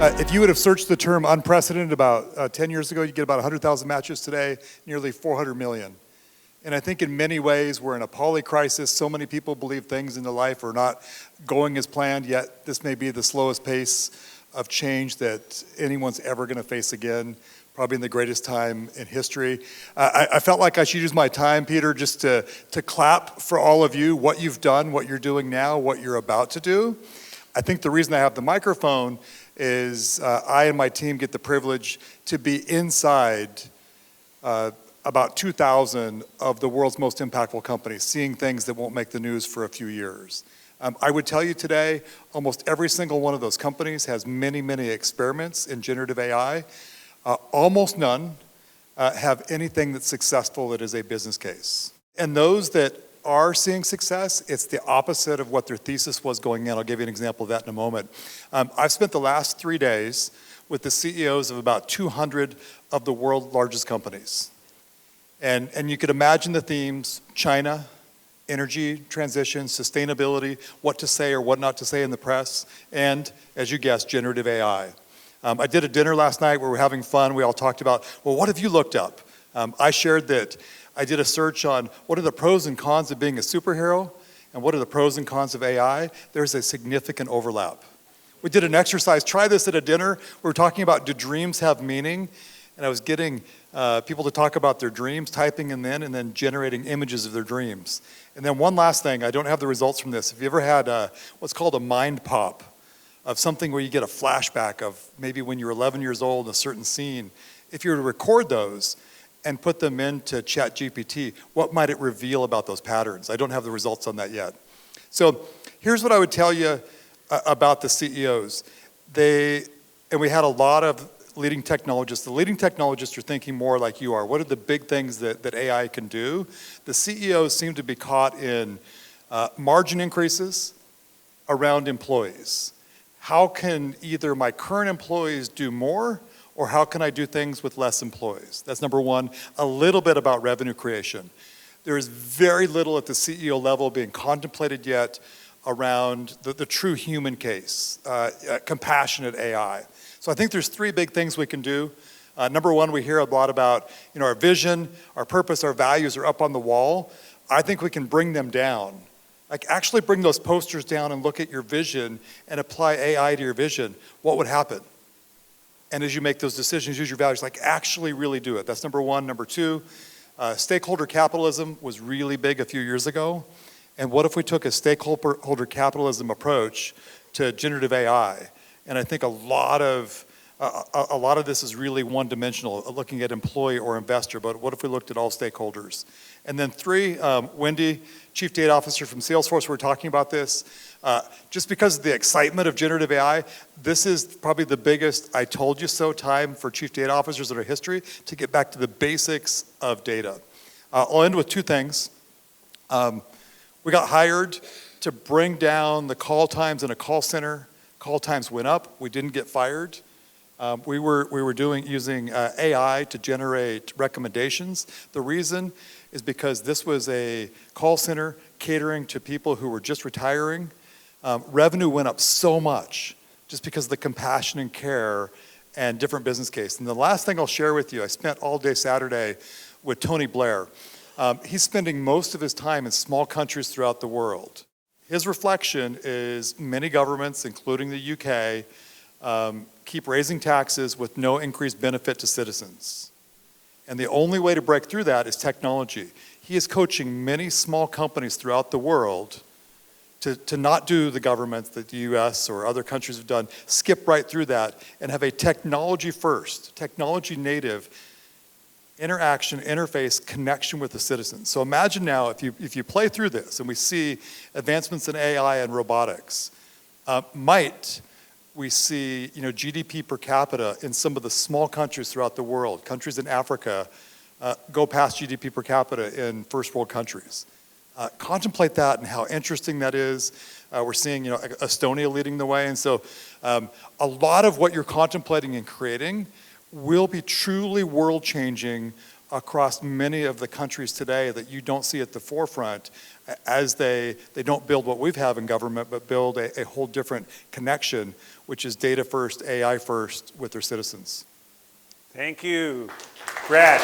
If you would have searched the term unprecedented about 10 years ago, you'd get about 100,000 matches today, nearly 400 million. And I think in many ways, we're in a polycrisis. So many people believe things in their life are not going as planned, yet this may be the slowest pace of change that anyone's ever going to face again, probably in the greatest time in history. I felt like I should use my time, Peter, just to clap for all of you, what you've done, what you're doing now, what you're about to do. I think the reason I have the microphone is I and my team get the privilege to be inside about 2,000 of the world's most impactful companies, seeing things that won't make the news for a few years. I would tell you today, almost every single one of those companies has many, many experiments in generative AI. Almost none have anything that's successful that is a business case. And those that are seeing success, it's the opposite of what their thesis was going in. I'll give you an example of that in a moment. I've spent the last 3 days with the CEOs of about 200 of the world's largest companies. And you could imagine the themes: China, energy transition, sustainability, what to say or what not to say in the press, and, as you guessed, generative AI. I did a dinner last night where we were having fun. We all talked about, well, what have you looked up? I shared that I did a search on what are the pros and cons of being a superhero and what are the pros and cons of AI. There's a significant overlap. We did an exercise, try this at a dinner. We were talking about, do dreams have meaning? And I was getting people to talk about their dreams, typing in and then generating images of their dreams. And then one last thing, I don't have the results from this. Have you ever had what's called a mind pop, of something where you get a flashback of maybe when you were 11 years old, a certain scene? If you were to record those and put them into ChatGPT, what might it reveal about those patterns? I don't have the results on that yet. So here's what I would tell you about the CEOs. And we had a lot of leading technologists. The leading technologists are thinking more like you are. What are the big things that AI can do? The CEOs seem to be caught in margin increases around employees. How can either my current employees do more, or how can I do things with less employees? That's number one. A little bit about revenue creation. There is very little at the CEO level being contemplated yet around the true human case, compassionate AI. So I think there's 3 big things we can do. Number one, we hear a lot about, our vision, our purpose, our values are up on the wall. I think we can bring them down. Like, actually bring those posters down and look at your vision and apply AI to your vision. What would happen? And as you make those decisions, use your values, like actually really do it. That's number one. Number two, stakeholder capitalism was really big a few years ago. And what if we took a stakeholder capitalism approach to generative AI? And I think a lot of this is really one-dimensional, looking at employee or investor, but what if we looked at all stakeholders? And then 3, Wendy, Chief Data Officer from Salesforce, we're talking about this. Just because of the excitement of generative AI, this is probably the biggest I told you so time for Chief Data Officers in our history to get back to the basics of data. I'll end with 2 things. We got hired to bring down the call times in a call center. Call times went up. We didn't get fired. We were using AI to generate recommendations. The reason is because this was a call center catering to people who were just retiring. Revenue went up so much just because of the compassion and care and different business case. And the last thing I'll share with you, I spent all day Saturday with Tony Blair. He's spending most of his time in small countries throughout the world. His reflection is many governments, including the UK, keep raising taxes with no increased benefit to citizens. And the only way to break through that is technology. He is coaching many small companies throughout the world to not do the governments that the US or other countries have done, skip right through that and have a technology first, technology native interaction, interface, connection with the citizens. So imagine now if you play through this and we see advancements in AI and robotics, might we see GDP per capita in some of the small countries throughout the world, countries in Africa, go past GDP per capita in first world countries. Contemplate that and how interesting that is. We're seeing Estonia leading the way. And so a lot of what you're contemplating and creating will be truly world-changing across many of the countries today that you don't see at the forefront as they don't build what we have in government, but build a whole different connection, which is data first, AI first with their citizens. Thank you, Brad.